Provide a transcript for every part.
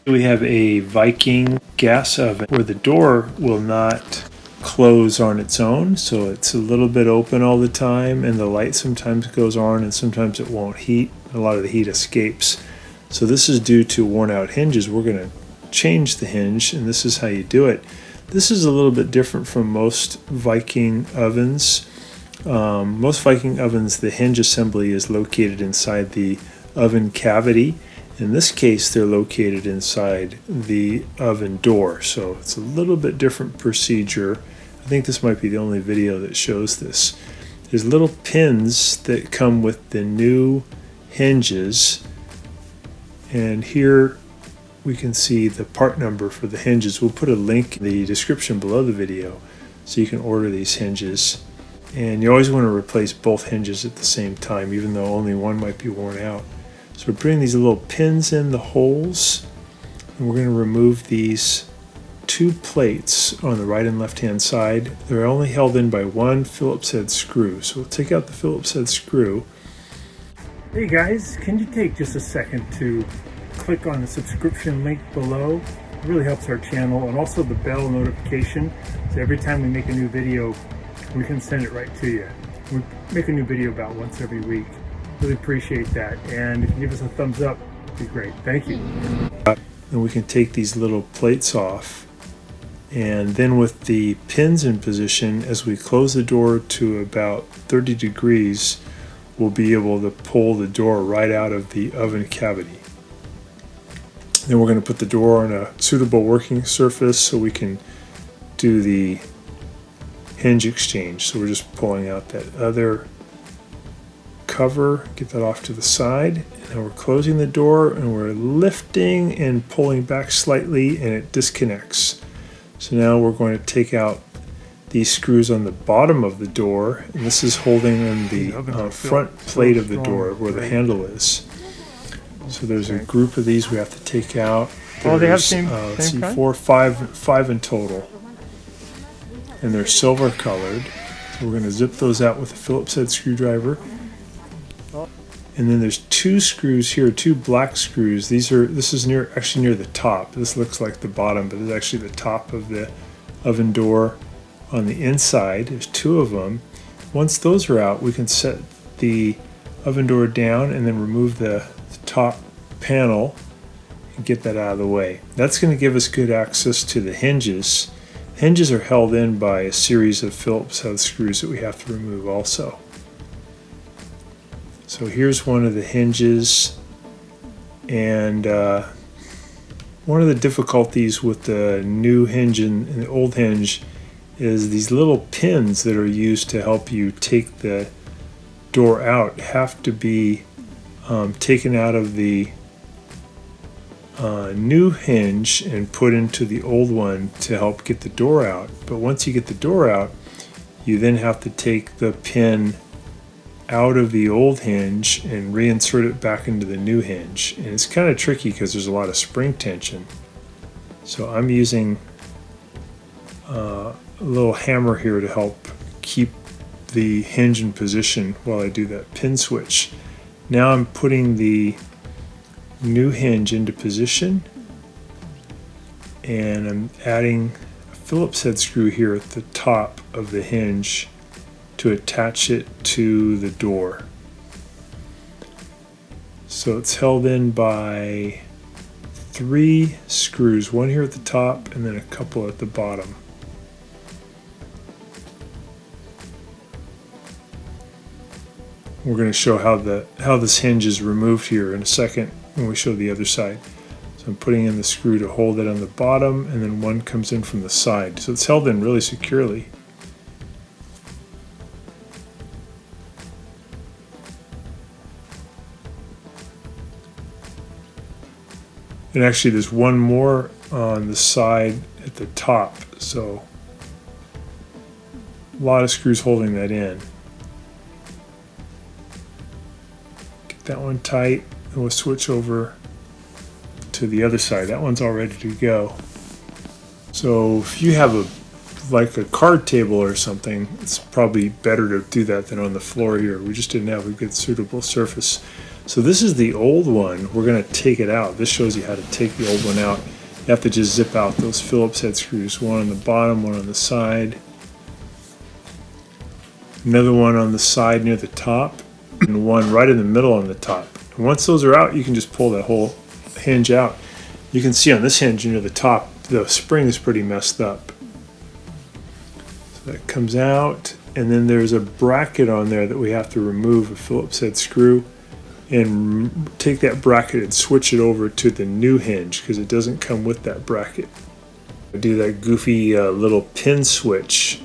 We have a Viking gas oven where the door will not close on its own, so it's a little bit open all the time, and the light sometimes goes on and sometimes it won't heat. A lot of the heat escapes. So this is due to worn out hinges. We're going to change the hinge, and this is how you do it. This is a little bit different from most Viking ovens. Most Viking ovens, the hinge assembly is located inside the oven cavity. In this case, they're located inside the oven door, so it's a little bit different procedure. I think this might be the only video that shows this. There's little pins that come with the new hinges, and here we can see the part number for the hinges. We'll put a link in the description below the video so you can order these hinges. And you always want to replace both hinges at the same time, even though only one might be worn out. So we're putting these little pins in the holes, and we're going to remove these two plates on the right and left hand side. They're only held in by one Phillips head screw. So we'll take out the Phillips head screw. Hey guys, can you take just a second to click on the subscription link below? It really helps our channel, and also the bell notification, so every time we make a new video, we can send it right to you. We make a new video about once every week. Really appreciate that, and if you give us a thumbs up, it'd be great. Thank you. And we can take these little plates off, and then with the pins in position, as we close the door to about 30 degrees, we'll be able to pull the door right out of the oven cavity. Then we're going to put the door on a suitable working surface so we can do the hinge exchange. So we're just pulling out that other cover, get that off to the side, and we're closing the door, and we're lifting and pulling back slightly, and it disconnects. So now we're going to take out these screws on the bottom of the door, and this is holding on the front plate of the door where the handle is. So there's a group of these we have to take out. Oh, they have same kind? five in total, and they're silver colored. So we're going to zip those out with a Phillips head screwdriver. And then there's two screws here, two black screws. This is actually near the top. This looks like the bottom, but it's actually the top of the oven door on the inside. There's two of them. Once those are out, we can set the oven door down and then remove the top panel and get that out of the way. That's going to give us good access to the hinges. Hinges are held in by a series of Phillips head screws that we have to remove also. So here's one of the hinges, and one of the difficulties with the new hinge and the old hinge is these little pins that are used to help you take the door out have to be taken out of the new hinge and put into the old one to help get the door out. But once you get the door out, you then have to take the pin out of the old hinge and reinsert it back into the new hinge. And it's kind of tricky because there's a lot of spring tension. So I'm using a little hammer here to help keep the hinge in position while I do that pin switch. Now I'm putting the new hinge into position, and I'm adding a Phillips head screw here at the top of the hinge to attach it to the door. So it's held in by three screws, one here at the top and then a couple at the bottom. We're going to show how this hinge is removed here in a second when we show the other side. So I'm putting in the screw to hold it on the bottom, and then one comes in from the side. So it's held in really securely. And actually there's one more on the side at the top, so a lot of screws holding that in. Get that one tight, and we'll switch over to the other side. That one's all ready to go. So if you have like a card table or something, it's probably better to do that than on the floor here. We just didn't have a good suitable surface. So this is the old one. We're going to take it out. This shows you how to take the old one out. You have to just zip out those Phillips head screws, one on the bottom, one on the side, another one on the side near the top, and one right in the middle on the top. And once those are out, you can just pull that whole hinge out. You can see on this hinge near the top, the spring is pretty messed up. So that comes out, and then there's a bracket on there that we have to remove, a Phillips head screw, and take that bracket and switch it over to the new hinge because it doesn't come with that bracket. I do that goofy little pin switch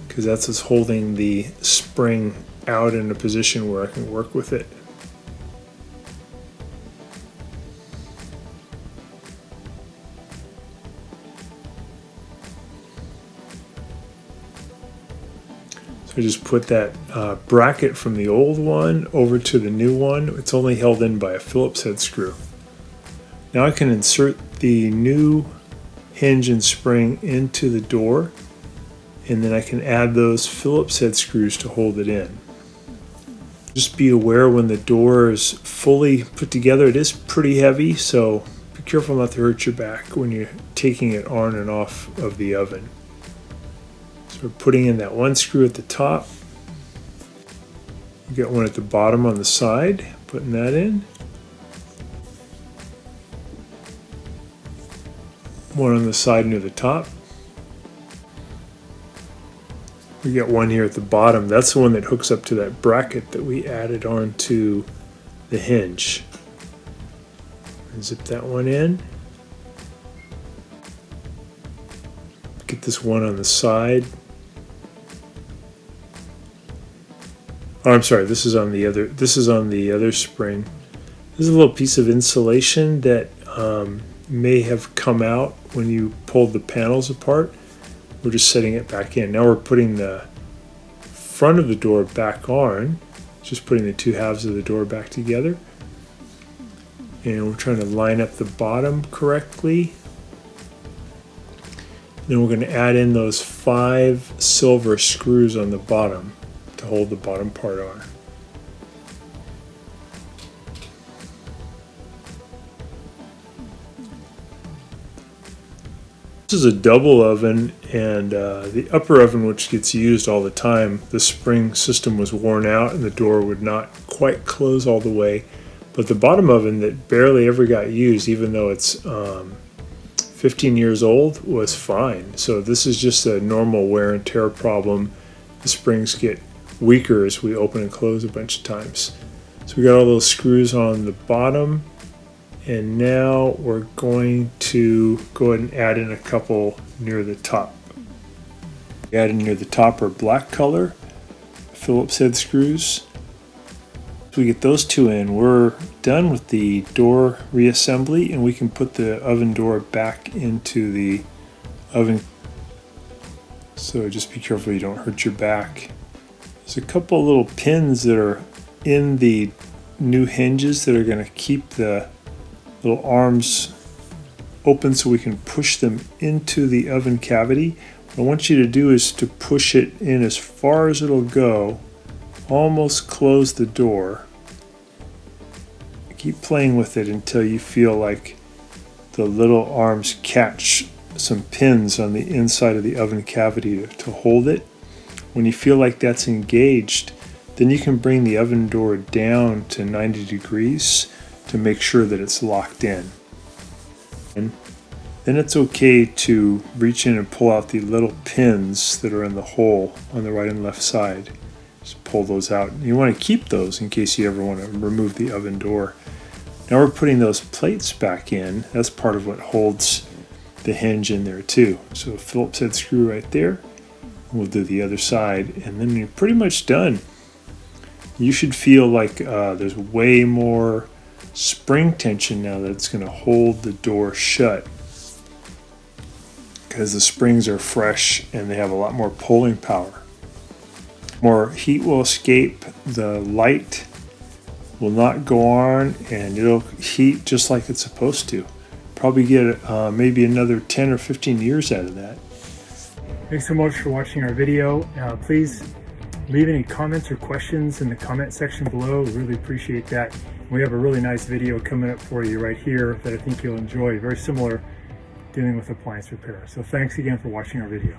because that's what's holding the spring out in a position where I can work with it. I just put that bracket from the old one over to the new one. It's only held in by a Phillips head screw. Now I can insert the new hinge and spring into the door, and then I can add those Phillips head screws to hold it in. Just be aware when the door is fully put together, it is pretty heavy, so be careful not to hurt your back when you're taking it on and off of the oven. We're putting in that one screw at the top. You got one at the bottom on the side, putting that in. One on the side near the top. We got one here at the bottom. That's the one that hooks up to that bracket that we added onto the hinge. Zip that one in. Get this one on the side. Oh, I'm sorry, this is on the other spring. This is a little piece of insulation that may have come out when you pulled the panels apart. We're just setting it back in. Now we're putting the front of the door back on, just putting the two halves of the door back together. And we're trying to line up the bottom correctly. Then we're going to add in those 5 silver screws on the bottom to hold the bottom part on. This is a double oven, and the upper oven, which gets used all the time, the spring system was worn out and the door would not quite close all the way. But the bottom oven that barely ever got used, even though it's 15 years old, was fine. So this is just a normal wear and tear problem. The springs get weaker as we open and close a bunch of times. So we got all those screws on the bottom, and now we're going to go ahead and add in a couple near the top. Added near the top are black color Phillips head screws. So we get those 2 in, we're done with the door reassembly, and we can put the oven door back into the oven. So just be careful you don't hurt your back. There's a couple little pins that are in the new hinges that are going to keep the little arms open so we can push them into the oven cavity. What I want you to do is to push it in as far as it'll go, almost close the door. Keep playing with it until you feel like the little arms catch some pins on the inside of the oven cavity to hold it. When you feel like that's engaged, then you can bring the oven door down to 90 degrees to make sure that it's locked in. And then it's okay to reach in and pull out the little pins that are in the hole on the right and left side. Just pull those out. You want to keep those in case you ever want to remove the oven door. Now we're putting those plates back in. That's part of what holds the hinge in there too. So a Phillips head screw right there. We'll do the other side, and then you're pretty much done. You should feel like there's way more spring tension now that it's going to hold the door shut, because the springs are fresh and they have a lot more pulling power. More heat will escape, the light will not go on, and it'll heat just like it's supposed to. Probably get maybe another 10 or 15 years out of that. Thanks so much for watching our video. Please leave any comments or questions in the comment section below. We really appreciate that. We have a really nice video coming up for you right here that I think you'll enjoy, very similar, dealing with appliance repair. So thanks again for watching our video.